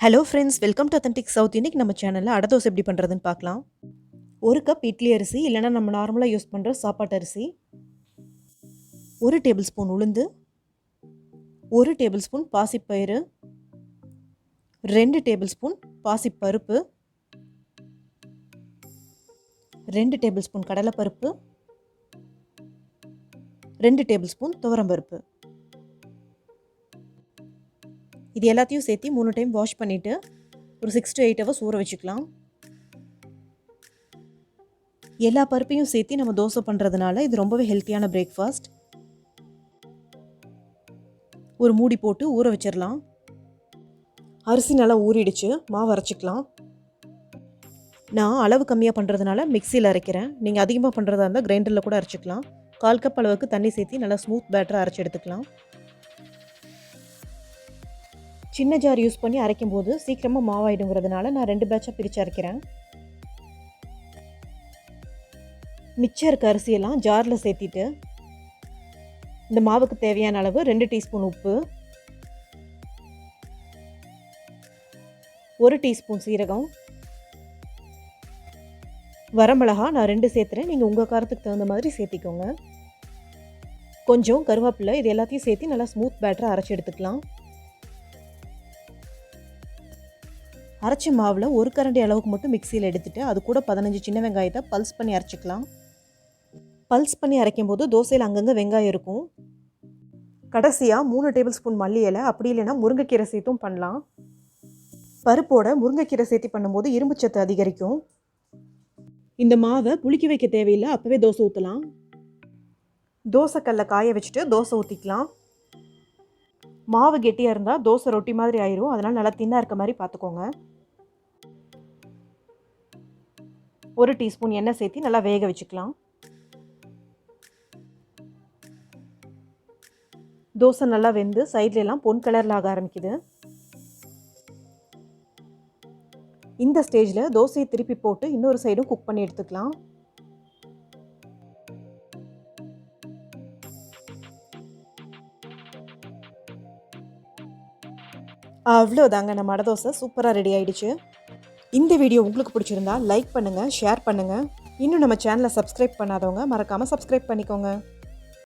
Hello friends, welcome to authentic south. இன்னைக்கு நம்ம சேனலில் அடை தோசை எப்படி பண்ணுறதுன்னு பார்க்கலாம். ஒரு கப் இட்லி அரிசி இல்லைனா நம்ம நார்மலாக யூஸ் பண்ணுற சாப்பாட்டு அரிசி, 1 டேபிள் ஸ்பூன் உளுந்து, 1 டேபிள் ஸ்பூன் பாசிப்பயிறு, 2 டேபிள் ஸ்பூன் பாசிப்பருப்பு, 2 டேபிள் ஸ்பூன் கடலைப்பருப்பு, 2 டேபிள் ஸ்பூன் துவரம்பருப்பு. இது எல்லாத்தையும் சேர்த்து 3 டைம் வாஷ் பண்ணிவிட்டு ஒரு 6 to 8 ஹவர்ஸ் ஊற வச்சுக்கலாம். எல்லா பருப்பையும் சேர்த்து நம்ம தோசை பண்ணுறதுனால இது ரொம்பவே ஹெல்த்தியான பிரேக்ஃபாஸ்ட். ஒரு மூடி போட்டு ஊற வச்சிடலாம். அரிசி நல்லா ஊறிடுச்சு, மாவு அரைச்சிக்கலாம். நான் அளவு கம்மியாக பண்ணுறதுனால மிக்சியில் அரைக்கிறேன். நீங்கள் அதிகமாக பண்ணுறதா இருந்தால் கிரைண்டரில் கூட அரைச்சிக்கலாம். 1/4 கப் அளவுக்கு தண்ணி சேர்த்து நல்லா ஸ்மூத் பேட்டரை அரைச்சி எடுத்துக்கலாம். சின்ன ஜார் யூஸ் பண்ணி அரைக்கும் போது சீக்கிரமாக மாவாயிடுங்கிறதுனால நான் 2 பேட்சாக பிரித்து அரைக்கிறேன். மிச்சம் இருக்க அரிசியெல்லாம் ஜாரில் சேர்த்திட்டு இந்த மாவுக்கு தேவையான அளவு 2 டீஸ்பூன் உப்பு, 1 டீஸ்பூன் சீரகம், வரமிளகா நான் 2 சேர்த்துறேன். நீங்கள் உங்கள் காரத்துக்கு தகுந்த மாதிரி சேர்த்திக்கோங்க. கொஞ்சம் கருவேப்பிலை, இது எல்லாத்தையும் சேர்த்து நல்லா ஸ்மூத் பேட்டரை அரைச்சி எடுத்துக்கலாம். அரைச்ச மாவில் 1 கரண்டி அளவுக்கு மட்டும் மிக்சியில் எடுத்துகிட்டு அது கூட 15 சின்ன வெங்காயத்தை பல்ஸ் பண்ணி அரைச்சிக்கலாம். பல்ஸ் பண்ணி அரைக்கும் போது தோசையில் அங்கங்கே வெங்காயம் இருக்கும். கடைசியாக 3 டேபிள் ஸ்பூன் மல்லி இலை, அப்படி இல்லைன்னா முருங்கைக்கீரை சேர்த்தும் பண்ணலாம். பருப்போட முருங்கைக்கீரை சேர்த்து பண்ணும்போது இரும்பு சத்து அதிகரிக்கும். இந்த மாவை புளிக்க வைக்க தேவையில்லை, அப்போவே தோசை ஊற்றலாம். தோசைக்கல்லை காய வச்சுட்டு தோசை ஊற்றிக்கலாம். மாவு கெட்டியாக இருந்தால் தோசை ரொட்டி மாதிரி ஆயிரும், அதனால் நல்லா தின்னாக இருக்க மாதிரி பார்த்துக்கோங்க. 1 டீஸ்பூன் எண்ணெய் சேர்த்து நல்லா வேக வச்சுக்கலாம். தோசை நல்லா வெந்து சைட்லலாம் பொன் கலரில் ஆக ஆரம்பிக்குது. இந்த ஸ்டேஜில் தோசையை திருப்பி போட்டு இன்னொரு சைடும் குக் பண்ணி எடுத்துக்கலாம். அவ்வளோதாங்க, நம்ம அடை தோசை சூப்பராக ரெடி ஆகிடுச்சு. இந்த வீடியோ உங்களுக்கு பிடிச்சிருந்தா லைக் பண்ணுங்கள், ஷேர் பண்ணுங்கள். இன்னும் நம்ம சேனலை சப்ஸ்கிரைப் பண்ணாதவங்க மறக்காமல் சப்ஸ்கிரைப் பண்ணிக்கோங்க.